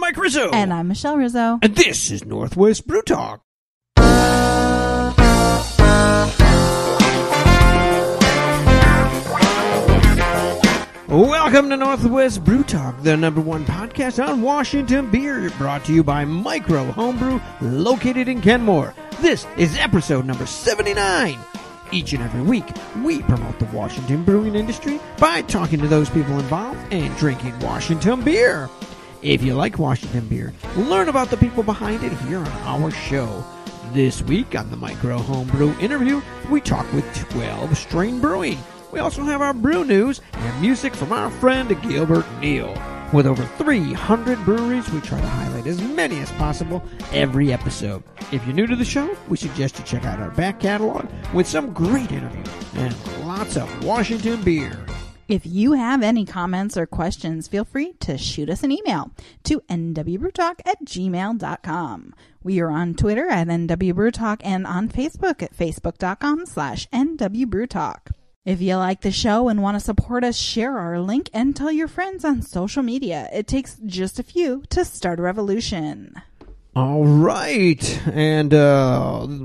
Mike Rizzo. And I'm Michelle Rizzo. And this is Northwest Brew Talk. Welcome to Northwest Brew Talk, the #1 podcast on Washington beer, brought to you by Micro Homebrew, located in Kenmore. This is episode number 79. Each and every week, we promote the Washington brewing industry by talking to those people involved and drinking Washington beer. If you like Washington beer, learn about the people behind it here on our show. This week on the Micro Homebrew interview, we talk with 12 String Brewing. We also have our brew news and music from our friend Gilbert Neal. With over 300 breweries, we try to highlight as many as possible every episode. If you're new to the show, we suggest you check out our back catalog with some great interviews and lots of Washington beer. If you have any comments or questions, feel free to shoot us an email to nwbrewtalk@gmail.com. We are on Twitter at nwbrewtalk and on Facebook at facebook.com/nwbrewtalk. If you like the show and want to support us, share our link and tell your friends on social media. It takes just a few to start a revolution. All right, and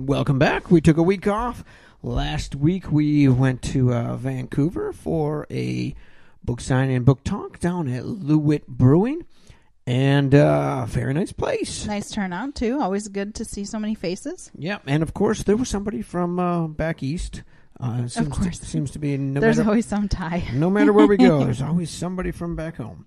welcome back. We took a week off. Last week we went to Vancouver for a book signing and book talk down at Locust Brewing, and very nice place. Nice turnout, too. Always good to see so many faces. Yeah, and of course there was somebody from back east. Of course. Seems to be there's always some tie. No matter where we go, there's always somebody from back home.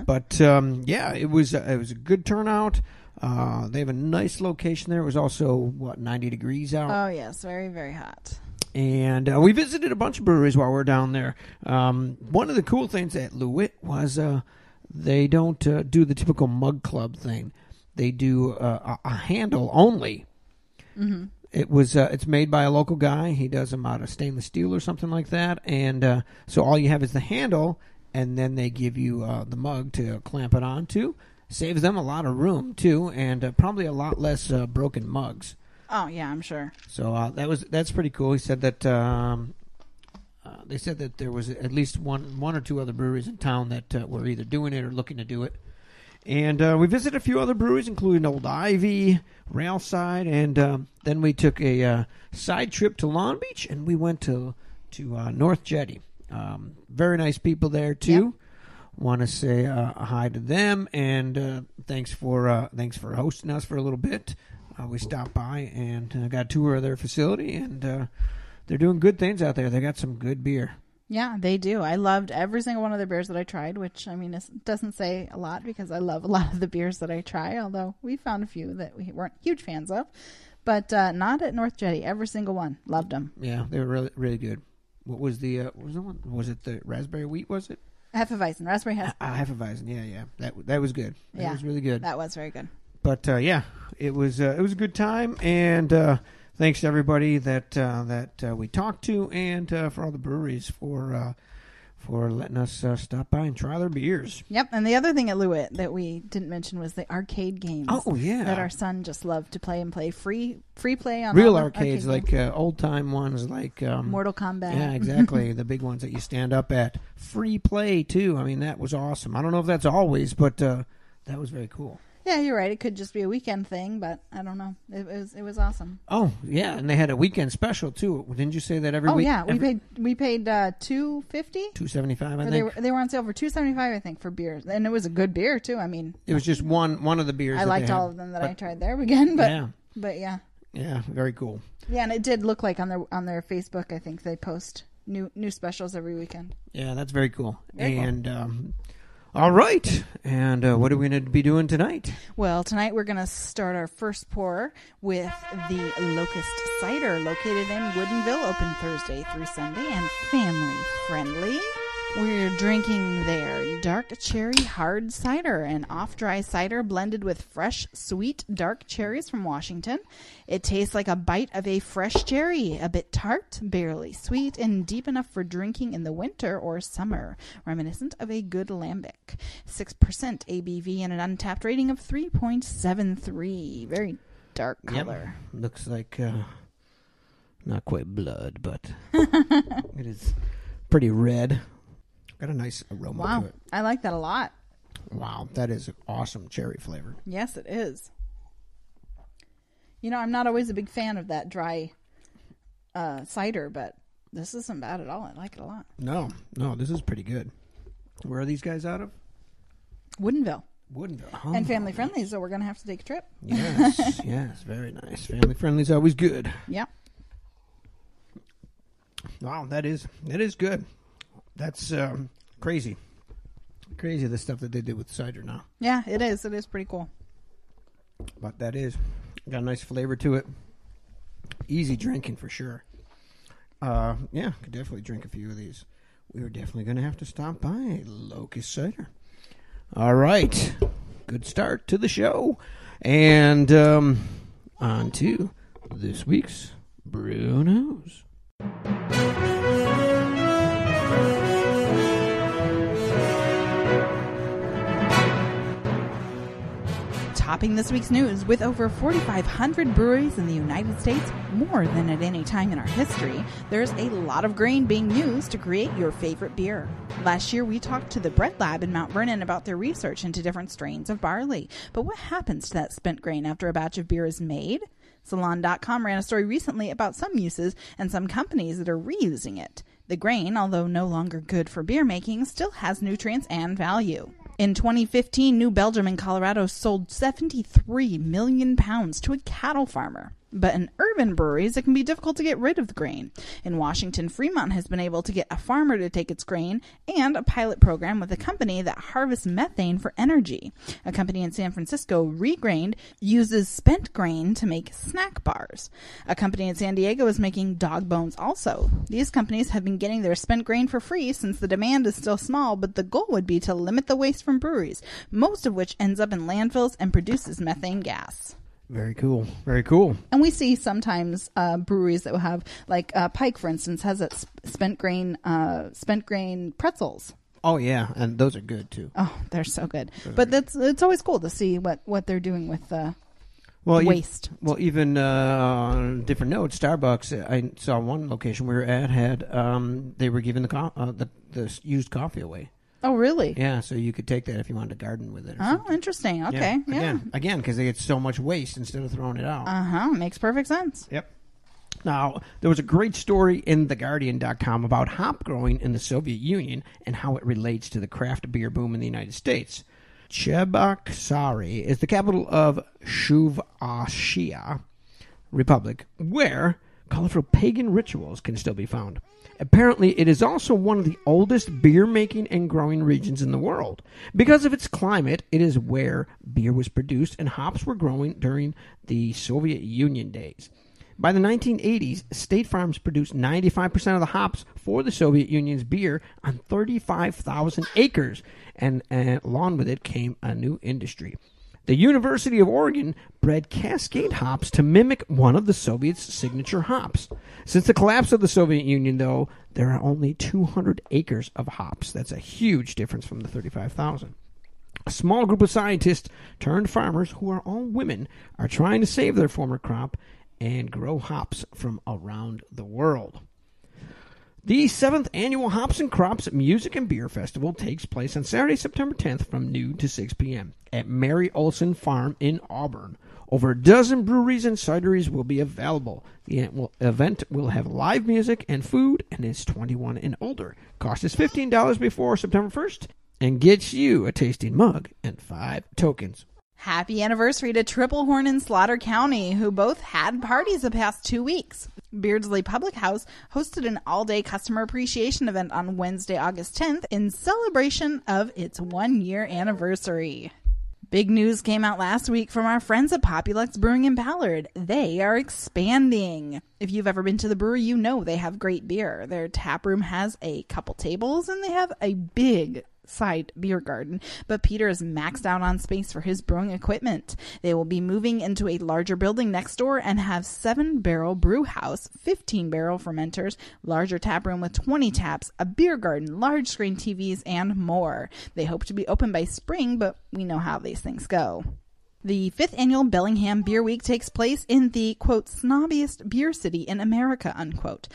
But yeah, it was a good turnout. They have a nice location there. It was also 90 degrees out. Oh yes, very very hot. And we visited a bunch of breweries while we were down there. One of the cool things at Locust was they don't do the typical mug club thing. They do a handle only. Mm-hmm. It's made by a local guy. He does them out of stainless steel or something like that. And so all you have is the handle, and then they give you the mug to clamp it onto. Saves them a lot of room too, and probably a lot less broken mugs. Oh yeah, I'm sure. So that's pretty cool. He said that they said that there was at least one or two other breweries in town that were either doing it or looking to do it. And we visited a few other breweries, including Old Ivy, Railside, and then we took a side trip to Long Beach, and we went to North Jetty. Very nice people there too. Yep. Want to say hi to them, and thanks for hosting us for a little bit. We stopped by and got a tour of their facility, and they're doing good things out there. They got some good beer. Yeah, they do. I loved every single one of the beers that I tried, which, I mean, it doesn't say a lot because I love a lot of the beers that I try, although we found a few that we weren't huge fans of. But not at North Jetty. Every single one. Loved them. Yeah, they were really, really good. What was the one? Was it the raspberry wheat, was it? Hefeweizen. Raspberry Hefeweizen, yeah. That was good. That was really good. That was very good. But, yeah, it was a good time, and thanks to everybody that we talked to, and for all the breweries for letting us stop by and try their beers. Yep, and the other thing at Locust that we didn't mention was the arcade games. Oh yeah, that our son just loved to play and play free play on real all arcades, arcade like old time ones, like Mortal Kombat. Yeah, exactly, the big ones that you stand up at. Free play too. I mean, that was awesome. I don't know if that's always, but that was very cool. Yeah, you're right. It could just be a weekend thing, but I don't know. It was awesome. Oh yeah, and they had a weekend special too. Didn't you say that every week? Oh yeah, we paid $2.50, $2.75. I think they were on sale for $2.75. I think for beers, and it was a good beer too. I mean, it was just one of the beers. I liked all of them that I tried there again, but yeah. Yeah, very cool. Yeah, and it did look like on their Facebook. I think they post new specials every weekend. Yeah, that's very cool. Very and cool. All right. And what are we going to be doing tonight? Well, tonight we're going to start our first pour with the Locust Cider, located in Woodinville, open Thursday through Sunday, and family friendly. We're drinking their Dark Cherry Hard Cider, an off-dry cider blended with fresh, sweet, dark cherries from Washington. It tastes like a bite of a fresh cherry, a bit tart, barely sweet, and deep enough for drinking in the winter or summer, reminiscent of a good lambic. 6% ABV and an untapped rating of 3.73. Very dark color. Yep. Looks like not quite blood, but it is pretty red. Got a nice aroma to it. I like that a lot. Wow, that is awesome cherry flavor. Yes, it is. You know, I'm not always a big fan of that dry cider, but this isn't bad at all. I like it a lot. No, this is pretty good. Where are these guys out of? Woodinville. Oh. And family friendly, so we're going to have to take a trip. Yes, very nice. Family friendly is always good. Yeah. Wow, that is good. That's crazy. Crazy the stuff that they did with cider now. Yeah, it is. It is pretty cool. But that is got a nice flavor to it. Easy drinking for sure. Yeah, could definitely drink a few of these. We are definitely going to have to stop by Locust Cider. All right. Good start to the show. And on to this week's Brew News. Topping this week's news, with over 4,500 breweries in the United States, more than at any time in our history, there's a lot of grain being used to create your favorite beer. Last year, we talked to the Bread Lab in Mount Vernon about their research into different strains of barley. But what happens to that spent grain after a batch of beer is made? Salon.com ran a story recently about some uses and some companies that are reusing it. The grain, although no longer good for beer making, still has nutrients and value. In 2015, New Belgium in Colorado sold 73 million pounds to a cattle farmer. But in urban breweries, it can be difficult to get rid of the grain. In Washington, Fremont has been able to get a farmer to take its grain and a pilot program with a company that harvests methane for energy. A company in San Francisco, Regrained, uses spent grain to make snack bars. A company in San Diego is making dog bones also. These companies have been getting their spent grain for free since the demand is still small, but the goal would be to limit the waste from breweries, most of which ends up in landfills and produces methane gas. Very cool. Very cool. And we see sometimes breweries that will have, like Pike, for instance, has that spent grain pretzels. Oh, yeah. And those are good, too. Oh, they're so good. But it's always cool to see what they're doing with waste. Even on a different note, Starbucks, I saw one location we were at had, they were giving the used coffee away. Oh, really? Yeah, so you could take that if you wanted to garden with it. Oh, interesting. Okay. Yeah. Again, because they get so much waste instead of throwing it out. Makes perfect sense. Yep. Now, there was a great story in TheGuardian.com about hop growing in the Soviet Union and how it relates to the craft beer boom in the United States. Cheboksary is the capital of Shuvashia Republic, where colorful pagan rituals can still be found. Apparently, it is also one of the oldest beer-making and growing regions in the world. Because of its climate, it is where beer was produced and hops were growing during the Soviet Union days. By the 1980s, State Farms produced 95% of the hops for the Soviet Union's beer on 35,000 acres, and along with it came a new industry. The University of Oregon bred Cascade hops to mimic one of the Soviets' signature hops. Since the collapse of the Soviet Union, though, there are only 200 acres of hops. That's a huge difference from the 35,000. A small group of scientists turned farmers, who are all women, are trying to save their former crop and grow hops from around the world. The 7th Annual Hops and Crops Music and Beer Festival takes place on Saturday, September 10th from noon to 6 p.m. at Mary Olson Farm in Auburn. Over a dozen breweries and cideries will be available. The event will have live music and food and is 21 and older. Cost is $15 before September 1st and gets you a tasting mug and 5 tokens. Happy anniversary to Triple Horn and Slaughter County, who both had parties the past 2 weeks. Beardsley Public House hosted an all-day customer appreciation event on Wednesday, August 10th in celebration of its 1-year anniversary. Big news came out last week from our friends at Populux Brewing in Ballard. They are expanding. If you've ever been to the brewery, you know they have great beer. Their tap room has a couple tables, and they have a big side beer garden, but Peter is maxed out on space for his brewing equipment. They will be moving into a larger building next door and have 7-barrel brew house, 15-barrel fermenters, larger tap room with 20 taps, a beer garden, large screen TVs, and more. They hope to be open by spring, but we know how these things go. The 5th annual Bellingham Beer Week takes place in the, quote, snobbiest beer city in America, unquote,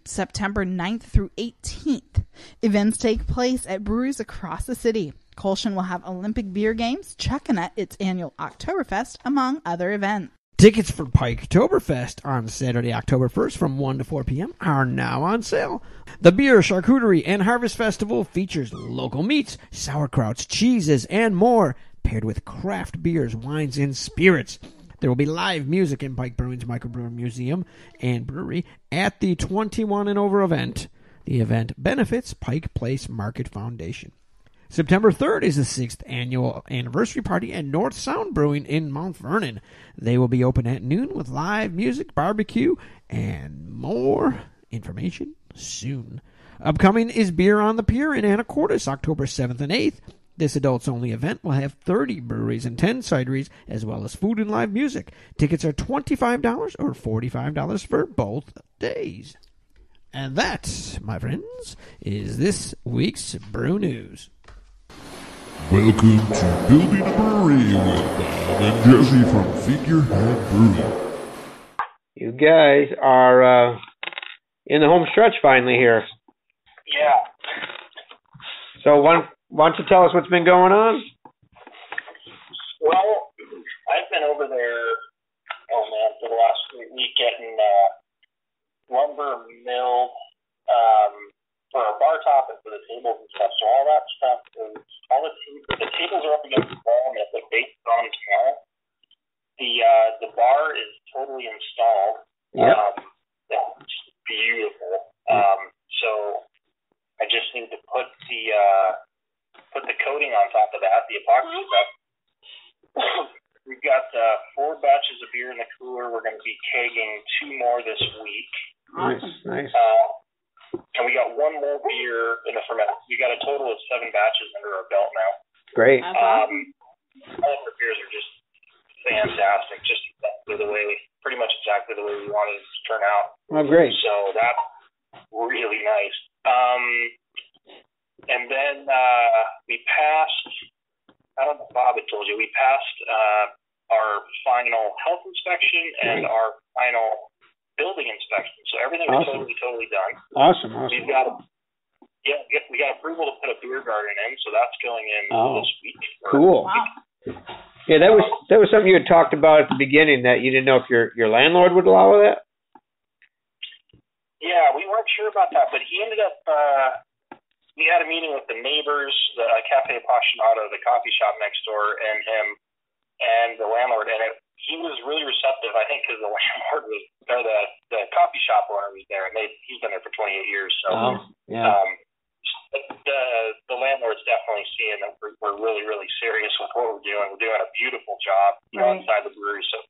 September 9th through 18th. Events take place at breweries across the city. Colshan will have Olympic beer games, Chuckanut, its annual Oktoberfest, among other events. Tickets for Pike-Toberfest on Saturday, October 1st from 1 to 4 p.m. are now on sale. The Beer, Charcuterie, and Harvest Festival features local meats, sauerkrauts, cheeses, and more, paired with craft beers, wines, and spirits. There will be live music in Pike Brewing's Microbrewer Museum and Brewery at the 21 and over event. The event benefits Pike Place Market Foundation. September 3rd is the 6th annual anniversary party at North Sound Brewing in Mount Vernon. They will be open at noon with live music, barbecue, and more information soon. Upcoming is Beer on the Pier in Anacortes, October 7th and 8th. This adults-only event will have 30 breweries and 10 cideries, as well as food and live music. Tickets are $25 or $45 for both days. And that, my friends, is this week's Brew News. Welcome to Building a Brewery with Bob and Jesse from Figurehead Brewing. You guys are in the home stretch finally here. Yeah. So why don't you tell us what's been going on? Well, I've been over there, for the last week getting lumber milled for our bar top and for the tables and stuff. So all that stuff is, the tables are up against the wall and the base is on tomorrow. The bar is totally installed. Yep. It's beautiful. So I just need to put the coating on top of that, the epoxy stuff. We've got 4 batches of beer in the cooler. We're going to be kegging 2 more this week. Nice. And we got 1 more beer in the ferment. We got a total of 7 batches under our belt now. Great. All of our beers are just fantastic, just pretty much exactly the way we wanted it to turn out. Oh, great. So that's really nice. And then we passed, I don't know if Bob had told you, we passed our final health inspection and our final building inspection. So everything is totally done. Awesome. We got approval to put a beer garden in, so that's going in this week. Cool. Wow. Yeah, that was something you had talked about at the beginning, that you didn't know if your landlord would allow that. Yeah, we weren't sure about that, but he ended up. We had a meeting with the neighbors, the Cafe Appassionato, the coffee shop next door, and him, and the landlord, and he was really receptive. I think because the landlord was, or the coffee shop owner was there, and he's been there for 28 years. So, the landlord's definitely seeing that we're really, really serious with what we're doing. We're doing a beautiful job, inside the brewery. So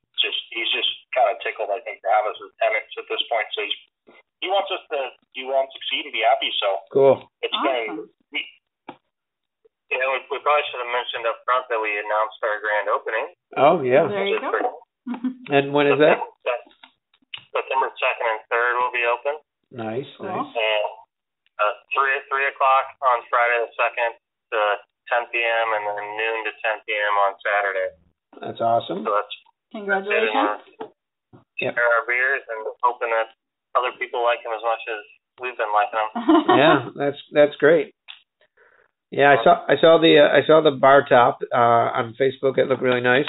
he's just kind of tickled, I think, to have us as tenants at this point. So he wants us to succeed and be happy. So cool. It's been. We probably should have mentioned up front that we announced our grand opening. Oh yeah. There you go. And when is that? September 2nd and 3rd will be open. Nice. And 3 o'clock on Friday the 2nd to 10 p.m. and then noon to 10 p.m. on Saturday. That's awesome. So that's Congratulations. Share our beers and hoping that other people like them as much as we've been liking them. Yeah, that's great. Yeah, I saw the bar top on Facebook. It looked really nice.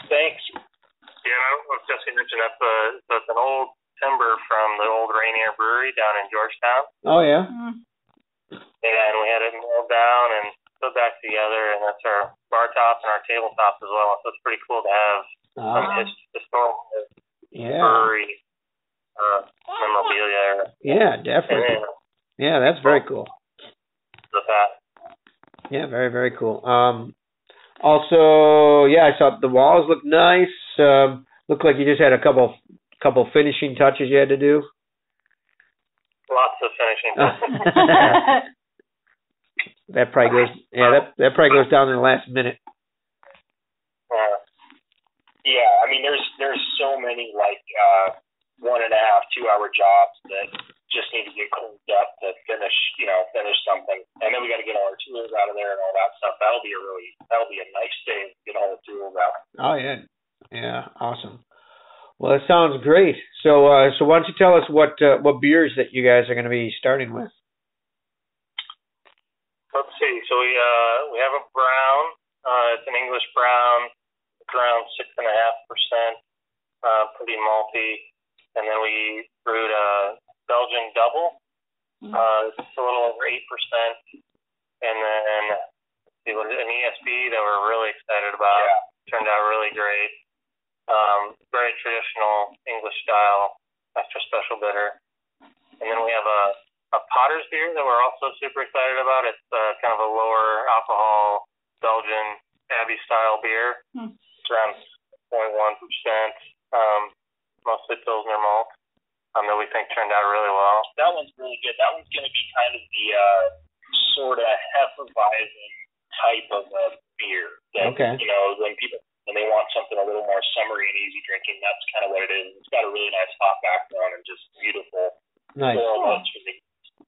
Thanks. Yeah, I don't know if Jesse mentioned that, but it's an old timber from the old Rainier Brewery down in Georgetown. Oh yeah. And we had it nailed down and put back together, and that's our bar top and our tabletop as well. So it's pretty cool to have some historical brewery memorabilia. Yeah, definitely. Yeah, that's very cool. Yeah, very, very cool. Also, yeah, I saw the walls look nice. Looked like you just had a couple finishing touches you had to do. Lots of finishing touches. That probably goes. Yeah, that probably goes down in the last minute. Yeah, I mean, there's so many 1.5, 2 hour jobs that just need to get cleaned up to finish something, and then we got to get all our tools out of there and all that stuff. That'll be a nice day to get all the tools out. Oh yeah, awesome. Well, that sounds great. So why don't you tell us what beers that you guys are going to be starting with? Let's see. So So we have a brown. It's an English brown. It's around 6.5%. Pretty malty. And then we brewed a Belgian double. It's a little over 8%. And then an ESB that we're really excited about. Yeah. Turned out really great. Very traditional English style, extra special bitter. And then we have a Potter's beer that we're also super excited about. It's kind of a lower alcohol Belgian Abbey style beer. It's around 0.1%. Mostly Pilsner malt. That we think turned out really well. That one's really good. That one's going to be kind of the sort of Hefeweizen type of beer. That, okay. You know, when they want something a little more summery and easy drinking, that's kind of what it is. It's got a really nice hop background and just beautiful. Nice. Notes.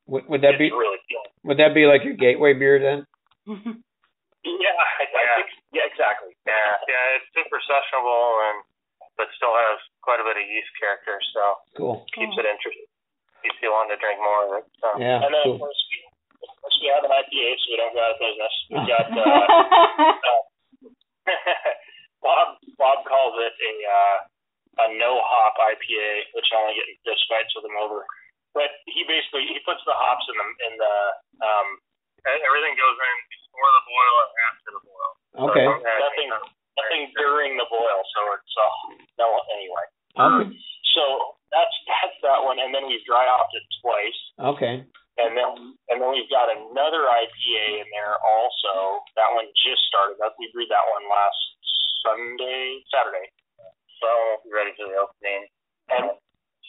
Would that be really would that be like your gateway beer then? Yeah, I think, yeah, exactly. Yeah, it's super sessionable but still has quite a bit of yeast character, so cool. Keeps it interesting. Keeps you wanting to drink more of it. So. Yeah, and then cool. of course we have an IPA, so we don't go out of business. We got Bob calls it a no hop IPA, which I only get in fist fights with him over. But he puts the hops in the everything goes in before the boil and after the boil. Okay. So nothing during the boil, so it's no anyway. Okay. So that's that one, and then we dry hopped it twice. Okay. And then we've got another IPA in there also. That one just started. We brewed that one last Saturday. So we're ready for the opening. And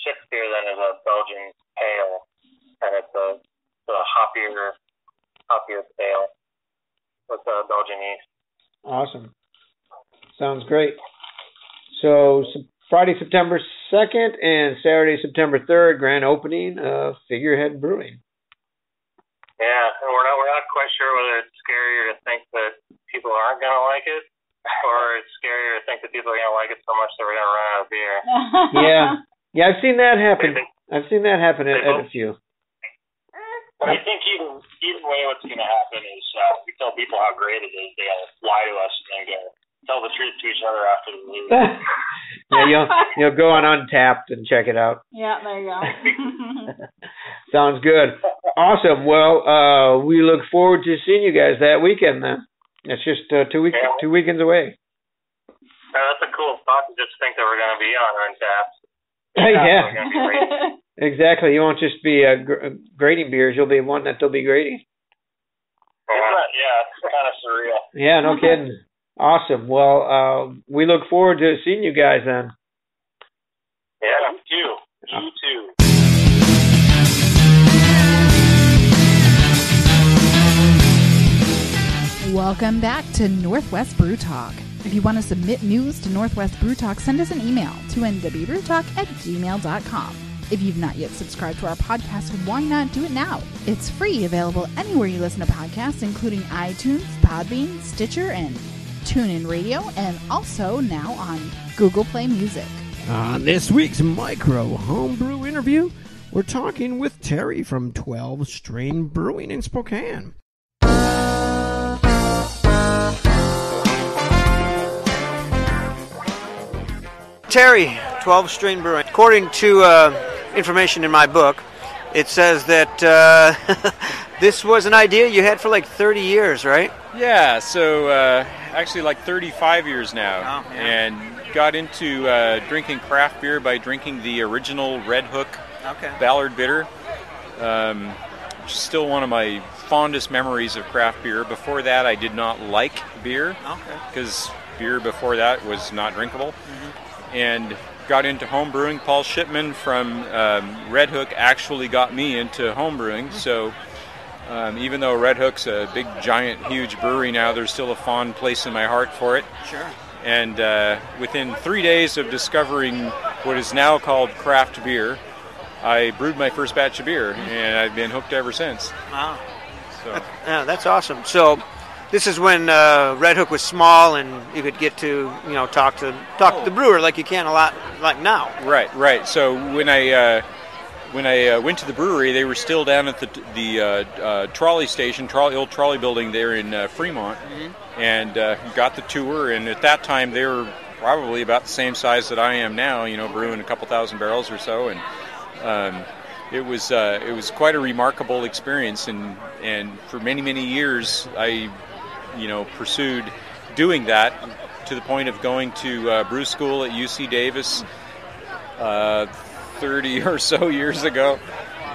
sixth beer then is a Belgian pale, and it's a hoppier pale with Belgian yeast. Awesome. Sounds great. So Friday, September 2nd and Saturday, September 3rd, grand opening of Figurehead Brewing. Yeah, and we're not quite sure whether it's scarier to think that people aren't going to like it, or it's scarier to think that people are going to like it so much that we're going to run out of beer. Yeah, I've seen that happen. I've seen that happen at a few. But I think either way what's going to happen is we tell people how great it is, they'll lie to us and then tell the truth to each other after the meeting. Yeah, you'll go on Untapped and check it out. Yeah, there you go. Sounds good. Awesome. Well, we look forward to seeing you guys that weekend then. It's just 2 weekends away. That's a cool thought to just think that we're going to be on Untapped. Yeah. Exactly. You won't just be grading beers. You'll be one that they'll be grading. Yeah, it's kind of surreal. Yeah, no kidding. Awesome. Well, we look forward to seeing you guys then. Yeah, you too. You too. Welcome back to Northwest Brew Talk. If you want to submit news to Northwest Brew Talk, send us an email to nwbrewtalk@gmail.com. If you've not yet subscribed to our podcast, why not do it now? It's free, available anywhere you listen to podcasts, including iTunes, Podbean, Stitcher, and TuneIn Radio, and also now on Google Play Music. On this week's Micro Homebrew interview, we're talking with Terry from 12 String Brewing in Spokane. Terry, 12 String Brewing. According to information in my book, it says that this was an idea you had for like 30 years, right? Yeah, so actually like 35 years now. Oh, yeah. And got into drinking craft beer by drinking the original Red Hook Ballard Bitter, which is still one of my fondest memories of craft beer. Before that, I did not like beer because beer before that was not drinkable. And got into home brewing. Paul Shipman from Red Hook actually got me into home brewing. So even though Red Hook's a big, giant, huge brewery now, there's still a fond place in my heart for it. Sure. And within 3 days of discovering what is now called craft beer, I brewed my first batch of beer, and I've been hooked ever since. Wow. So. That's awesome. So this is when Red Hook was small, and you could get to talk to the brewer like you can a lot like now. Right. So when when I went to the brewery, they were still down at the trolley station, old trolley building there in Fremont, and got the tour. And at that time, they were probably about the same size that I am now, brewing a couple thousand barrels or so. And it was quite a remarkable experience. And for many, many years, I pursued doing that to the point of going to brew school at UC Davis 30 or so years ago.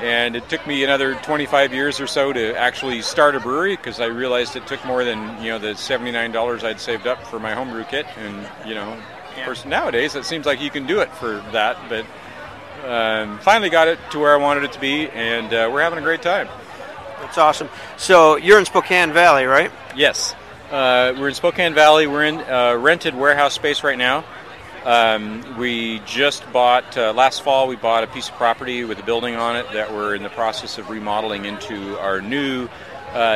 And it took me another 25 years or so to actually start a brewery, because I realized it took more than the $79 I'd saved up for my homebrew kit. And of course nowadays it seems like you can do it for that, but finally got it to where I wanted it to be, and we're having a great time. That's awesome. So you're in Spokane Valley, right? Yes, we're in Spokane Valley. We're in rented warehouse space right now. We just bought, last fall, we bought a piece of property with a building on it that we're in the process of remodeling into our new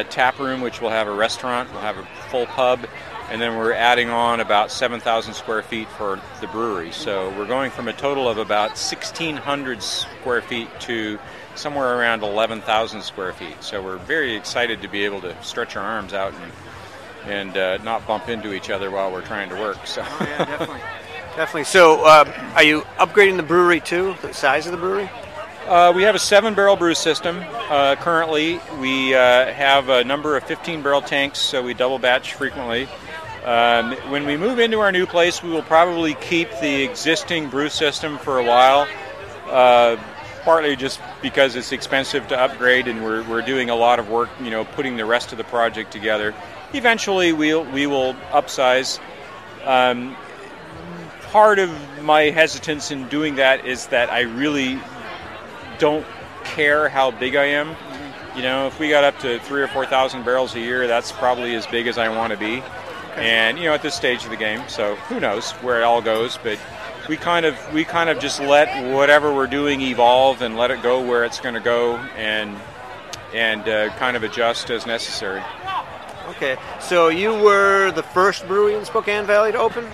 tap room, which will have a restaurant, we'll have a full pub, and then we're adding on about 7,000 square feet for the brewery. So we're going from a total of about 1,600 square feet to somewhere around 11,000 square feet. So we're very excited to be able to stretch our arms out and not bump into each other while we're trying to work. So. Oh, yeah, definitely. Definitely. So are you upgrading the brewery too, the size of the brewery? We have a 7-barrel brew system. Currently, we have a number of 15-barrel tanks, so we double batch frequently. When we move into our new place, we will probably keep the existing brew system for a while, partly just because it's expensive to upgrade, and we're doing a lot of work, putting the rest of the project together. Eventually, we will upsize. Part of my hesitance in doing that is that I really don't care how big I am. If we got up to 3,000 or 4,000 barrels a year, that's probably as big as I want to be. Okay. And at this stage of the game, so who knows where it all goes. But we kind of just let whatever we're doing evolve and let it go where it's going to go, and kind of adjust as necessary. Okay, so you were the first brewery in Spokane Valley to open?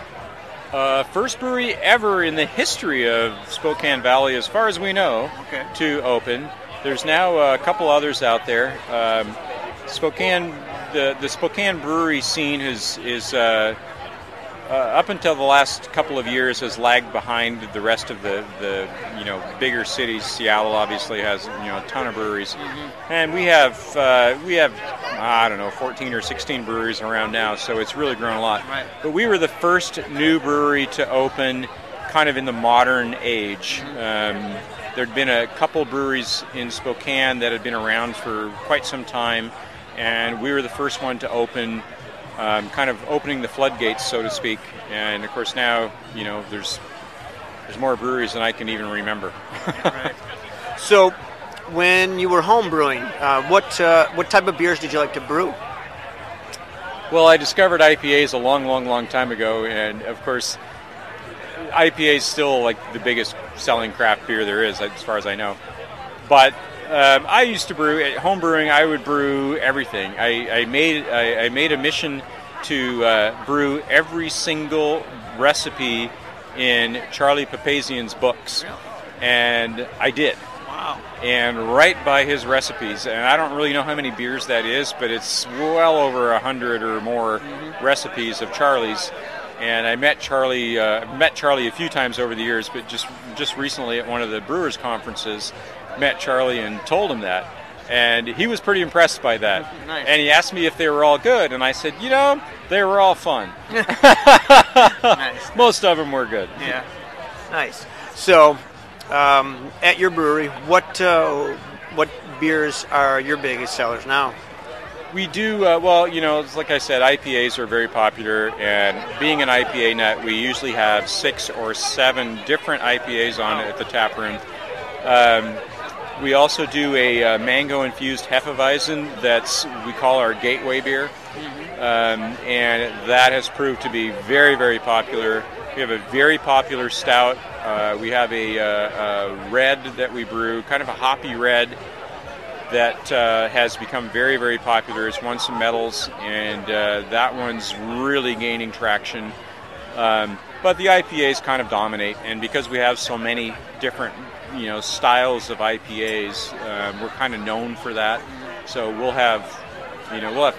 First brewery ever in the history of Spokane Valley, as far as we know, to open. There's now a couple others out there. Spokane, the Spokane brewery scene is up until the last couple of years has lagged behind the rest of the bigger cities. Seattle obviously has a ton of breweries, and we have 14 or 16 breweries around now, so it's really grown a lot. Right. But we were the first new brewery to open kind of in the modern age. There'd been a couple breweries in Spokane that had been around for quite some time, and we were the first one to open, kind of opening the floodgates, so to speak. And of course now, there's more breweries than I can even remember. Right. So, when you were home brewing, what type of beers did you like to brew? Well, I discovered IPAs a long time ago, and of course, IPA is still like the biggest selling craft beer there is, as far as I know. But I used to brew at home brewing. I would brew everything. I made a mission to brew every single recipe in Charlie Papazian's books, and I did. Wow. And right by his recipes, and I don't really know how many beers that is, but it's well over 100 or more recipes of Charlie's. And I met Charlie a few times over the years, but just recently at one of the brewers conferences, met Charlie and told him that. And he was pretty impressed by that. Nice. And he asked me if they were all good, and I said, they were all fun. Nice. Most of them were good. Yeah. Nice. So, at your brewery, what beers are your biggest sellers now? We do, it's like I said, IPAs are very popular, and being an IPA nut, we usually have 6 or 7 different IPAs on at the tap room. We also do a mango-infused Hefeweizen we call our gateway beer, and that has proved to be very, very popular. We have a very popular stout. We have a red that we brew, kind of a hoppy red, that has become very, very popular. It's won some medals, and that one's really gaining traction. But the IPAs kind of dominate, and because we have so many different, styles of IPAs, we're kind of known for that. So we'll have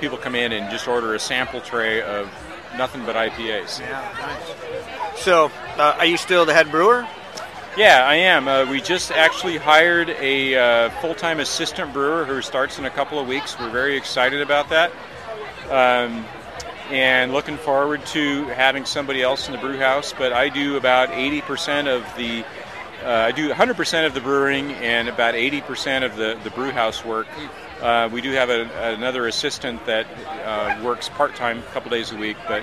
people come in and just order a sample tray of nothing but IPAs. Yeah, nice. So, are you still the head brewer? Yeah, I am. We just actually hired a full-time assistant brewer who starts in a couple of weeks. We're very excited about that. And looking forward to having somebody else in the brew house. But I do about 80% of the, I do 100% of the brewing and about 80% of the brew house work. We do have another assistant that works part-time a couple days a week, but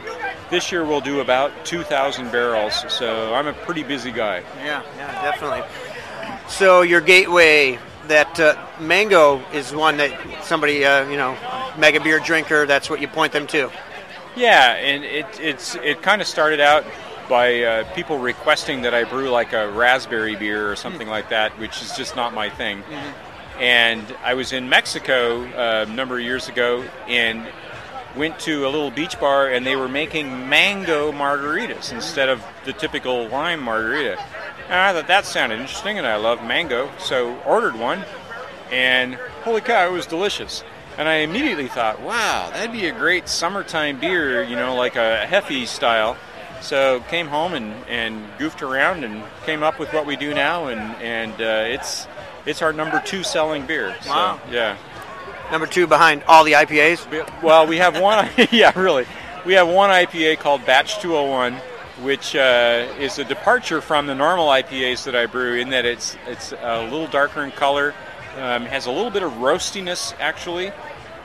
this year we'll do about 2,000 barrels, so I'm a pretty busy guy. Yeah, definitely. So your gateway, that mango is one that somebody, mega beer drinker, that's what you point them to. Yeah, and it kind of started out by people requesting that I brew like a raspberry beer or something like that, which is just not my thing. Mm-hmm. And I was in Mexico a number of years ago and went to a little beach bar, and they were making mango margaritas instead of the typical lime margarita. And I thought that sounded interesting, and I love mango, so ordered one, and holy cow, it was delicious. And I immediately thought, wow, that'd be a great summertime beer, like a Hefe style. So came home and goofed around and came up with what we do now, and it's our number 2 selling beer. Wow. So, yeah. Number 2 behind all the IPAs? Well, we have one. Yeah, really. We have one IPA called Batch 201, which is a departure from the normal IPAs that I brew in that it's a little darker in color, has a little bit of roastiness actually,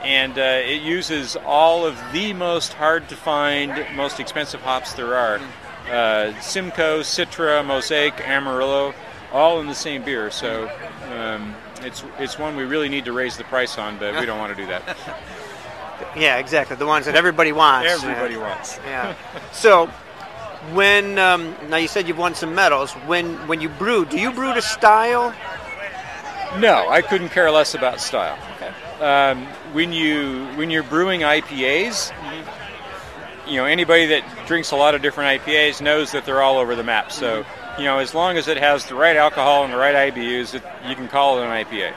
and it uses all of the most hard-to-find, most expensive hops there are. Simcoe, Citra, Mosaic, Amarillo, all in the same beer. So it's one we really need to raise the price on, but we don't want to do that. Yeah, exactly. The ones that everybody wants. Everybody wants. Yeah. So when now you said you've won some medals. When you brew, do you brew to style? No, I couldn't care less about style. Okay. When you're brewing IPAs, anybody that drinks a lot of different IPAs knows that they're all over the map. So, as long as it has the right alcohol and the right IBUs, you can call it an IPA.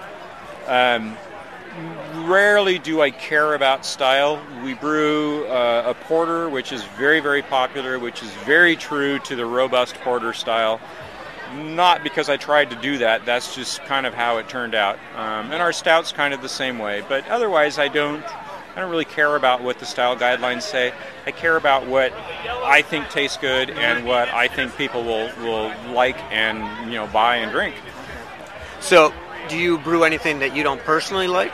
Rarely do I care about style. We brew a porter, which is very, very popular, which is very true to the robust porter style. Not because I tried to do that. That's just kind of how it turned out. And our stout's kind of the same way. But otherwise, I don't really care about what the style guidelines say. I care about what I think tastes good and what I think people will like and buy and drink. So, do you brew anything that you don't personally like?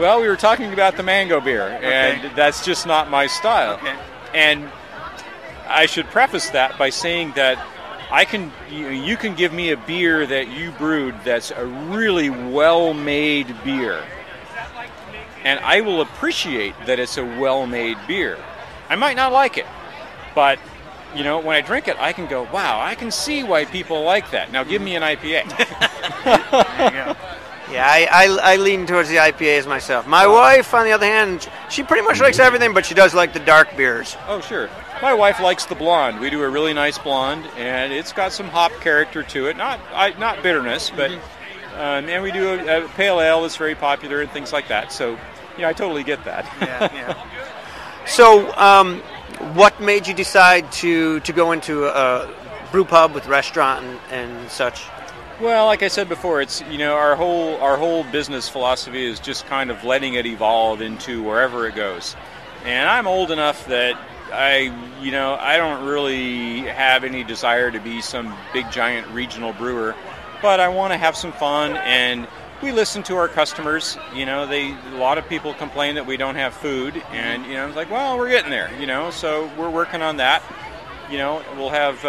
Well, we were talking about the mango beer, and that's just not my style. Okay. And I should preface that by saying that you can give me a beer that you brewed that's a really well-made beer, and I will appreciate that it's a well-made beer. I might not like it, but when I drink it, I can go, wow, I can see why people like that. Now give me an IPA. There you go. Yeah, I lean towards the IPAs myself. My wife, on the other hand, she pretty much likes everything, but she does like the dark beers. Oh, sure. My wife likes the blonde. We do a really nice blonde, and it's got some hop character to it. Not bitterness, but and we do a pale ale that's very popular and things like that. So, I totally get that. Yeah. So, what made you decide to go into a brew pub with restaurant and such? Well, like I said before, it's our whole business philosophy is just kind of letting it evolve into wherever it goes. And I'm old enough that I don't really have any desire to be some big giant regional brewer, but I want to have some fun, and we listen to our customers. A lot of people complain that we don't have food, and it's like, well, we're getting there. So we're working on that. We'll have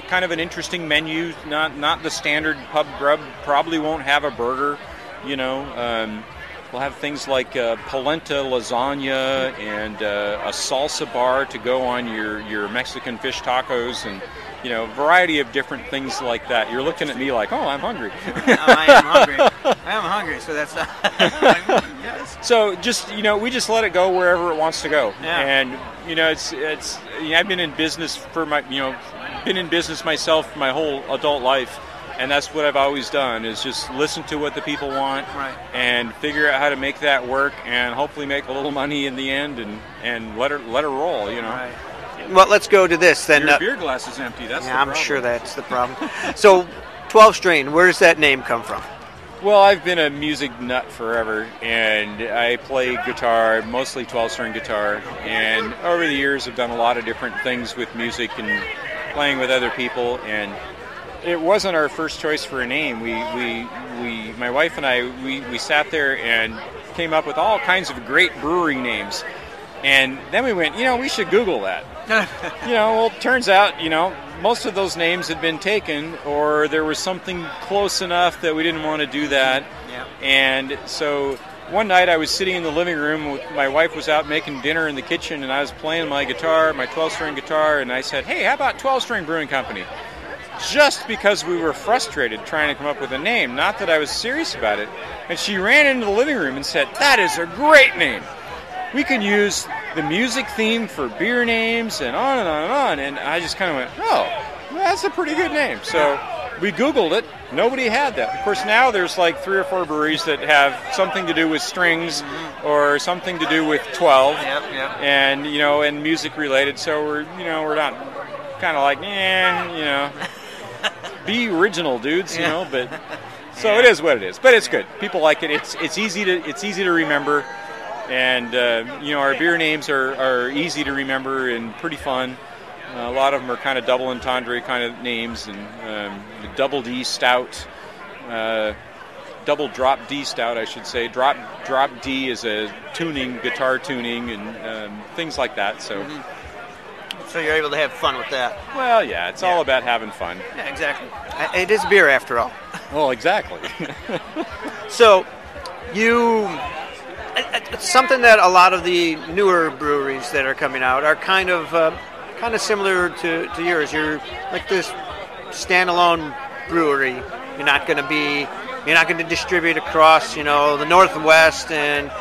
kind of an interesting menu, not the standard pub grub. Probably won't have a burger. We'll have things like polenta lasagna and a salsa bar to go on your Mexican fish tacos, and a variety of different things like that. You're looking at me like, oh, I'm hungry. I am hungry. So that's yes. So just, we just let it go wherever it wants to go. Yeah. And, I've been in business been in business myself my whole adult life. And that's what I've always done, is just listen to what the people want, right, and figure out how to make that work, and hopefully make a little money in the end, and let her roll, Right. Well, let's go to this then. Your beer glass is empty. That's the problem. I'm sure that's the problem. So, 12 Strain, where does that name come from? Well, I've been a music nut forever, and I play guitar, mostly 12-string guitar, and over the years I've done a lot of different things with music and playing with other people, and it wasn't our first choice for a name. My wife and I, we sat there and came up with all kinds of great brewery names, and then we went, we should Google that. Well, it turns out, most of those names had been taken, or there was something close enough that we didn't want to do that. Yeah. And so one night I was sitting in the living room, my wife was out making dinner in the kitchen, and I was playing my guitar, my 12-string guitar, and I said, hey, how about 12-string Brewing Company? Just because we were frustrated trying to come up with a name, not that I was serious about it. And she ran into the living room and said, that is a great name. We can use the music theme for beer names, and on and on and on. And I just kind of went, oh, that's a pretty good name. So we Googled it. Nobody had that. Of course, now there's like 3 or 4 breweries that have something to do with strings, or something to do with 12, and and music related. So we're not kind of like, be original, dudes, but so it is what it is. But it's good. People like it. It's easy to remember. And, our beer names are easy to remember and pretty fun. A lot of them are kind of double entendre kind of names, and double D stout, double drop D stout, I should say. Drop D is a guitar tuning, and things like that. So, So you're able to have fun with that. Well, yeah, it's all about having fun. Yeah, exactly. It is beer after all. Well, exactly. So, it's something that a lot of the newer breweries that are coming out are kind of similar to yours. You're like this standalone brewery. You're not going to distribute across, the Northwest, and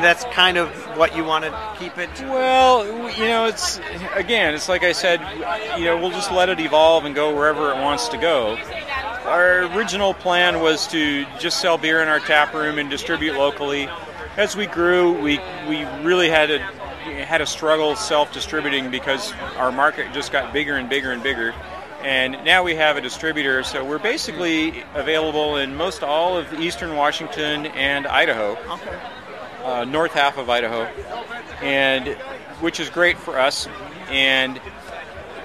that's kind of what you want to keep it. Well, it's like I said, we'll just let it evolve and go wherever it wants to go. Our original plan was to just sell beer in our tap room and distribute locally. As we grew, we really had a struggle self-distributing, because our market just got bigger and bigger and bigger. And now we have a distributor, so we're basically available in most all of eastern Washington and Idaho, north half of Idaho, and which is great for us.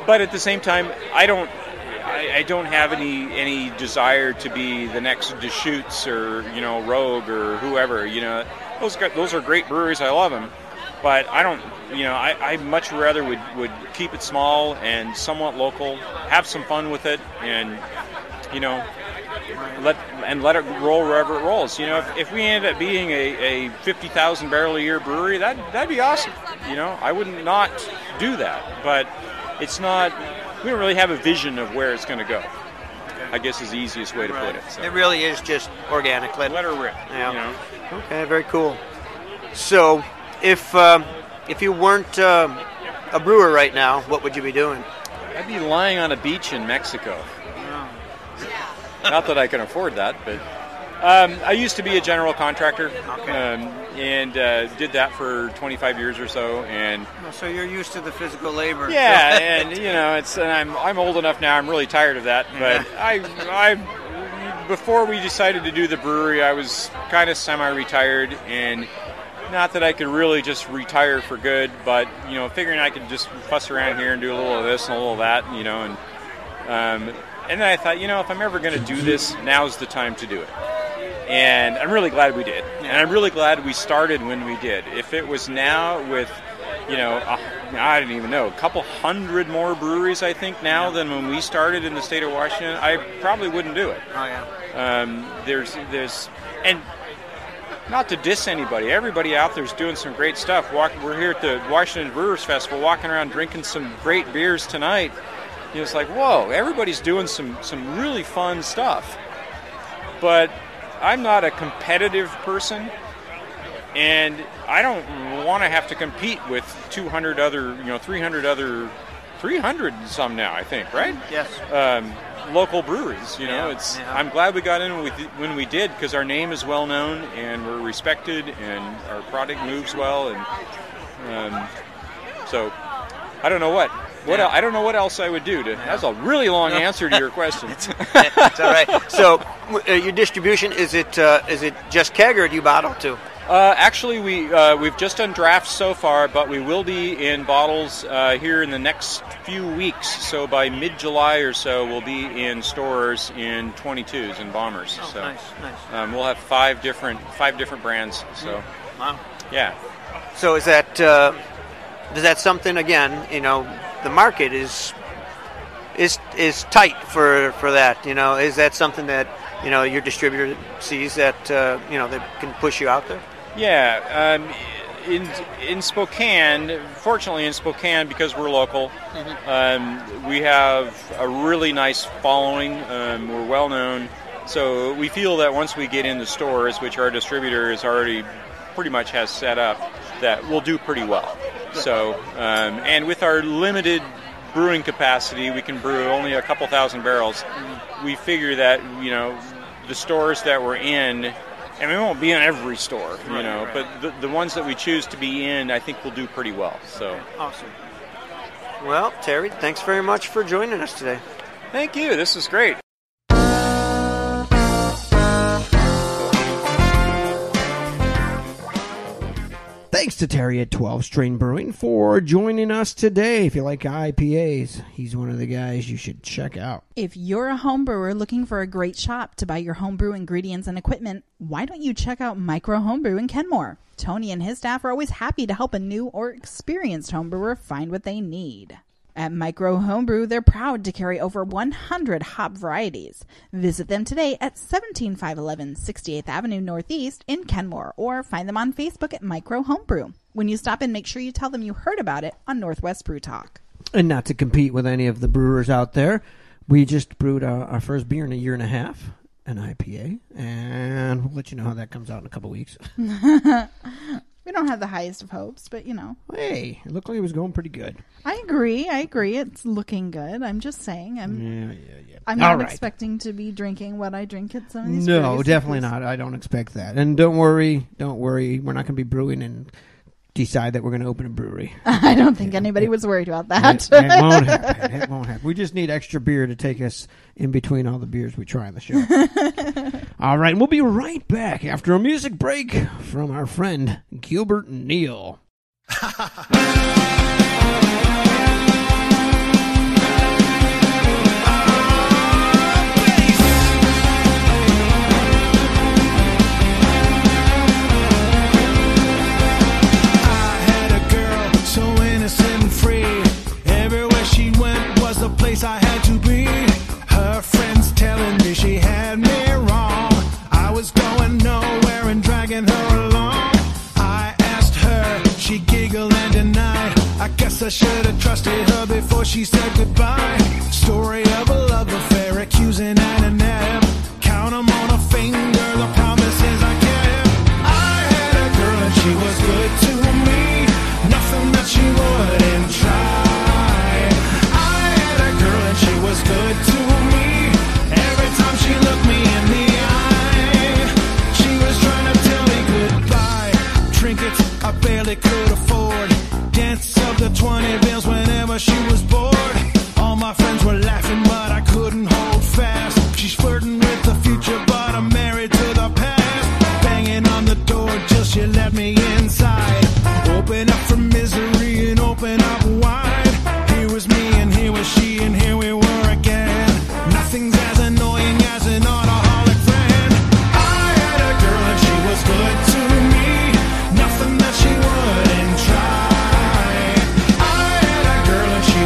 But at the same time, I don't have any desire to be the next Deschutes or Rogue or whoever. Those are great breweries. I love them, but I don't. I much rather would keep it small and somewhat local, have some fun with it, and let it roll wherever it rolls. If we end up being a 50,000 barrel a year brewery, that'd be awesome. I wouldn't not do that, but it's not. We don't really have a vision of where it's going to go, I guess is the easiest way to put it. So. It really is just organic. Let her rip. Yeah. Okay, very cool. So, if you weren't a brewer right now, what would you be doing? I'd be lying on a beach in Mexico. Not that I can afford that, but I used to be a general contractor, and did that for 25 years or so. And so you're used to the physical labor. Yeah, and I'm old enough now. I'm really tired of that. But I before we decided to do the brewery, I was kind of semi-retired, and not that I could really just retire for good, but figuring I could just fuss around here and do a little of this and a little of that, and then I thought, if I'm ever going to do this, now's the time to do it. And I'm really glad we did. And I'm really glad we started when we did. If it was now with, I don't even know, a couple hundred more breweries, I think, now than when we started in the state of Washington, I probably wouldn't do it. Oh, yeah. And not to diss anybody, everybody out there is doing some great stuff. We're here at the Washington Brewers Festival, walking around drinking some great beers tonight. It's like, whoa, everybody's doing some really fun stuff. But I'm not a competitive person, And I don't want to have to compete with 200 other, 300 other, 300 some now, I think, right? Yes. Local breweries, I'm glad we got in when we did, because our name is well known and we're respected and our product moves well, and so I don't know what I don't know what else I would do. That's a really long answer to your question. It's all right. So your distribution, is it just keg, or do you bottle too? Actually, we've just done drafts so far, but we will be in bottles here in the next few weeks. So by mid-July or so, we'll be in stores in 22s and bombers. Oh, so nice. We'll have five different brands. So wow, yeah. So is that something, again? The market is tight for that. Is that something that your distributor sees that they can push you out there? Yeah, in Spokane, fortunately in Spokane, because we're local, we have a really nice following. We're well known, so we feel that once we get in the stores, which our distributor is already pretty much has set up, that we'll do pretty well. So, and with our limited brewing capacity, we can brew only a couple thousand barrels. We figure that the stores that we're in, and we won't be in every store, right. but the ones that we choose to be in, I think we'll do pretty well. So awesome. Well, Terry, thanks very much for joining us today. Thank you. This is great. Thanks to Terry at 12 String Brewing for joining us today. If you like IPAs, he's one of the guys you should check out. If you're a home brewer looking for a great shop to buy your homebrew ingredients and equipment, why don't you check out Micro Homebrew in Kenmore? Tony and his staff are always happy to help a new or experienced homebrewer find what they need. At Micro Homebrew, they're proud to carry over 100 hop varieties. Visit them today at 17511 68th Avenue Northeast in Kenmore, or find them on Facebook at Micro Homebrew. When you stop in, make sure you tell them you heard about it on Northwest Brew Talk. And not to compete with any of the brewers out there, we just brewed our first beer in a year and a half, an IPA, and we'll let you know how that comes out in a couple weeks. We don't have the highest of hopes, but Hey, it looked like it was going pretty good. I agree. It's looking good. I'm just saying. Yeah. I'm not expecting to be drinking what I drink at some of these No, breweries, definitely not. I don't expect that. And don't worry. We're not going to be brewing and decide that we're going to open a brewery. I don't think anybody was worried about that. It won't happen. It won't happen. We just need extra beer to take us in between all the beers we try on the show. All right, we'll be right back after a music break from our friend Gilbert Neal. The place I had to be. Her friends telling me she had me wrong. I was going nowhere and dragging her along. I asked her, she giggled and denied. I guess I should have trusted her before she said goodbye. Story of a love affair, accusing and an ebb. Count 'em on a finger, the promises I kept. I had a girl and she was good to me. Nothing that she wouldn't try. She was good to me. Every time she looked me in the eye, she was trying to tell me goodbye. Trinkets I barely could afford. Dance of the 20 bills whenever she was bored. All my friends were laughing, but I couldn't hold fast. She's flirting with the future, but I'm married to the past. Banging on the door till she let me inside. Open up from misery and open up wide. Here was me and here was she and here we were again. Nothing's as annoying as an autoholic friend. I had a girl and she was good to me. Nothing that she wouldn't try. I had a girl and she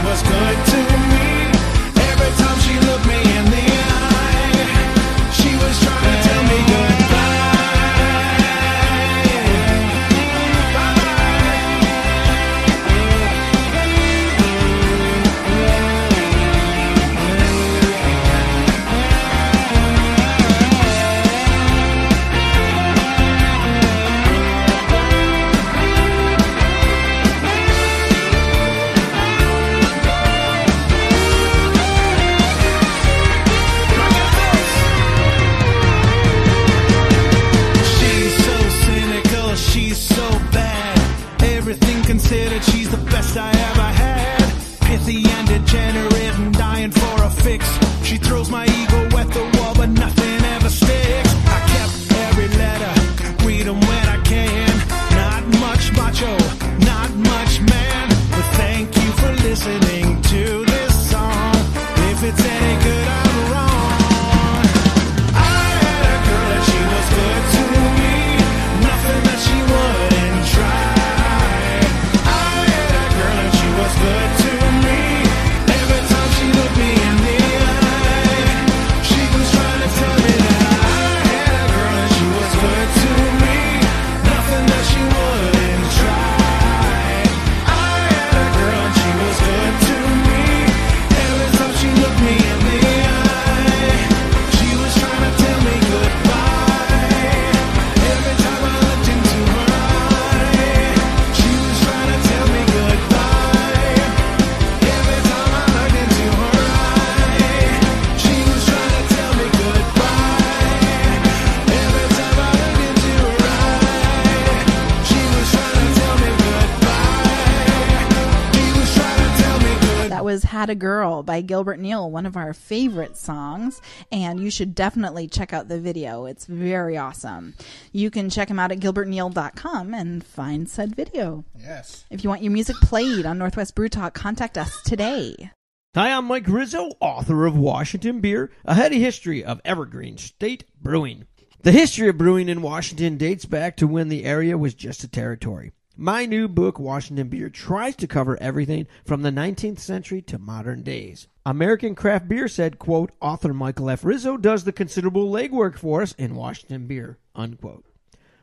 was Had a Girl by Gilbert Neal, one of our favorite songs, and you should definitely check out the video. It's very awesome. You can check him out at gilbertneal.com and find said video. Yes. If you want your music played on Northwest Brew Talk, contact us today. Hi, I'm Mike Rizzo, author of Washington Beer, A Heady History of Evergreen State Brewing. The history of brewing in Washington dates back to when the area was just a territory. My new book, Washington Beer, tries to cover everything from the 19th century to modern days. American Craft Beer said, quote, author Michael F. Rizzo does the considerable legwork for us in Washington Beer, unquote.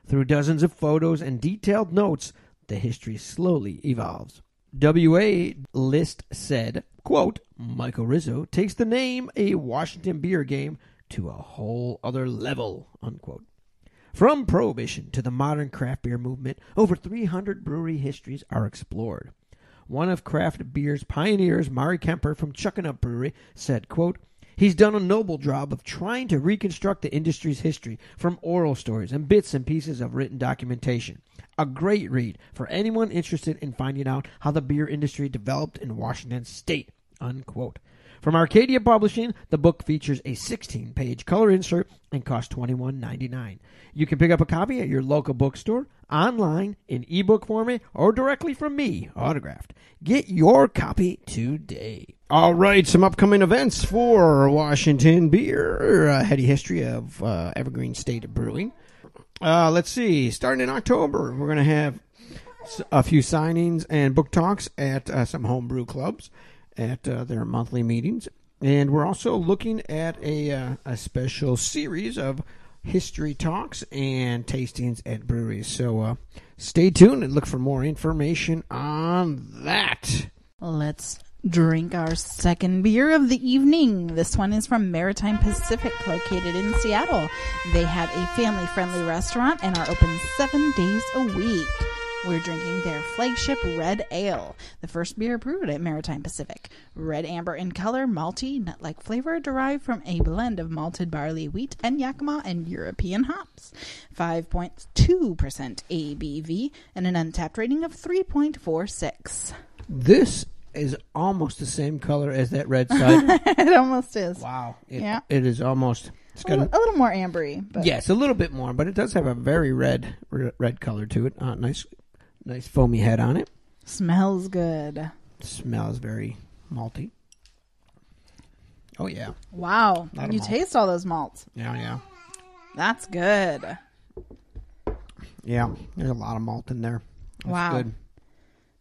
Through dozens of photos and detailed notes, the history slowly evolves. W.A. List said, quote, Michael Rizzo takes the name a Washington Beer game to a whole other level, unquote. From Prohibition to the modern craft beer movement, over 300 brewery histories are explored. One of craft beer's pioneers, Mari Kemper from Chuckanup Brewery, said, quote, he's done a noble job of trying to reconstruct the industry's history from oral stories and bits and pieces of written documentation. A great read for anyone interested in finding out how the beer industry developed in Washington State, unquote. From Arcadia Publishing, the book features a 16-page color insert and costs $21.99. You can pick up a copy at your local bookstore, online, in ebook format, or directly from me, autographed. Get your copy today. All right, some upcoming events for Washington Beer, A Heady History of Evergreen State Brewing. Let's see, starting in October, we're going to have a few signings and book talks at some homebrew clubs at their monthly meetings. And we're also looking at a special series of history talks and tastings at breweries. So stay tuned and look for more information on that. Let's drink our second beer of the evening. This one is from Maritime Pacific, located in Seattle. They have a family-friendly restaurant and are open 7 days a week. We're drinking their Flagship Red Ale, the first beer brewed at Maritime Pacific. Red amber in color, malty, nut-like flavor derived from a blend of malted barley, wheat, and Yakima and European hops. 5.2% ABV and an untapped rating of 3.46. This is almost the same color as that red cider. It almost is. Wow. Yeah. It is almost... It's got a little more ambery. But. Yes, a little bit more, but it does have a very red color to it. Nice foamy head on it. Smells good. Smells very malty. Oh, yeah. Wow. You taste all those malts. Yeah. That's good. Yeah, there's a lot of malt in there. That's wow. Good.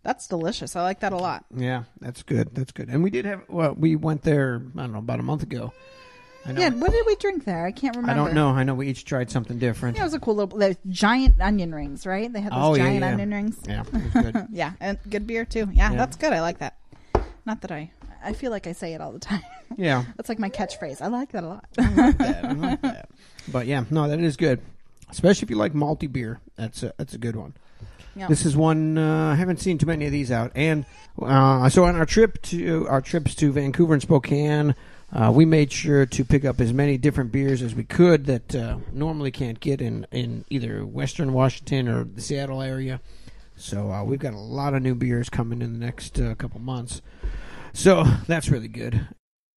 That's delicious. I like that a lot. Yeah, that's good. And we did have, we went there, I don't know, about a month ago. Yeah, what did we drink there? I can't remember. I don't know. I know we each tried something different. Yeah, it was a cool little... Those giant onion rings, right? They had those giant onion rings. Yeah, it was good. Yeah, and good beer, too. Yeah, that's good. I like that. Not that I feel like I say it all the time. Yeah. That's like my catchphrase. I like that a lot. I like that. But, yeah, no, that is good. Especially if you like malty beer. That's a good one. Yep. This is one I haven't seen too many of these out. And so on our trips to Vancouver and Spokane... we made sure to pick up as many different beers as we could that normally can't get in either Western Washington or the Seattle area. So we've got a lot of new beers coming in the next couple months. So that's really good.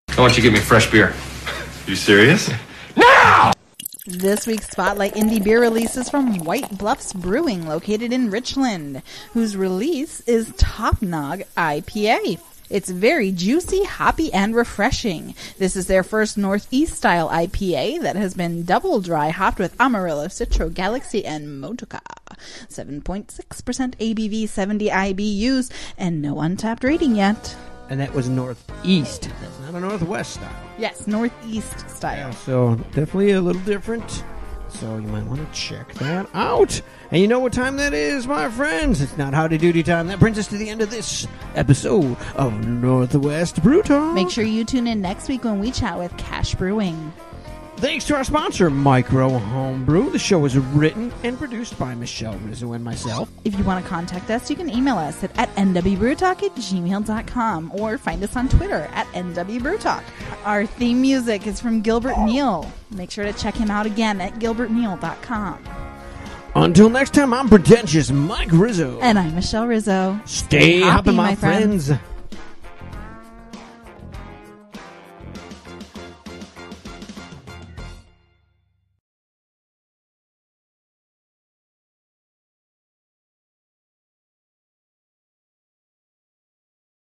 I want you to get me fresh beer. You serious? Now! This week's Spotlight Indie Beer release is from White Bluffs Brewing, located in Richland, whose release is Top Nog IPA. It's very juicy, hoppy, and refreshing. This is their first Northeast-style IPA that has been double dry hopped with Amarillo, Citro, Galaxy, and Motuka. 7.6% ABV, 70 IBUs, and no untapped rating yet. And that was Northeast. That's not a Northwest style. Yes, Northeast style. Yeah, so definitely a little different. So you might want to check that out. And you know what time that is, my friends? It's not howdy doody time. That brings us to the end of this episode of Northwest Brew Talk. Make sure you tune in next week when we chat with Cash Brewing. Thanks to our sponsor, Micro Homebrew. The show is written and produced by Michelle Rizzo and myself. If you want to contact us, you can email us at nwbrewtalk@gmail.com or find us on Twitter at nwbrewtalk. Our theme music is from Gilbert Neal. Make sure to check him out again at gilbertneal.com. Until next time, I'm pretentious Mike Rizzo. And I'm Michelle Rizzo. Stay hoppy, my friends.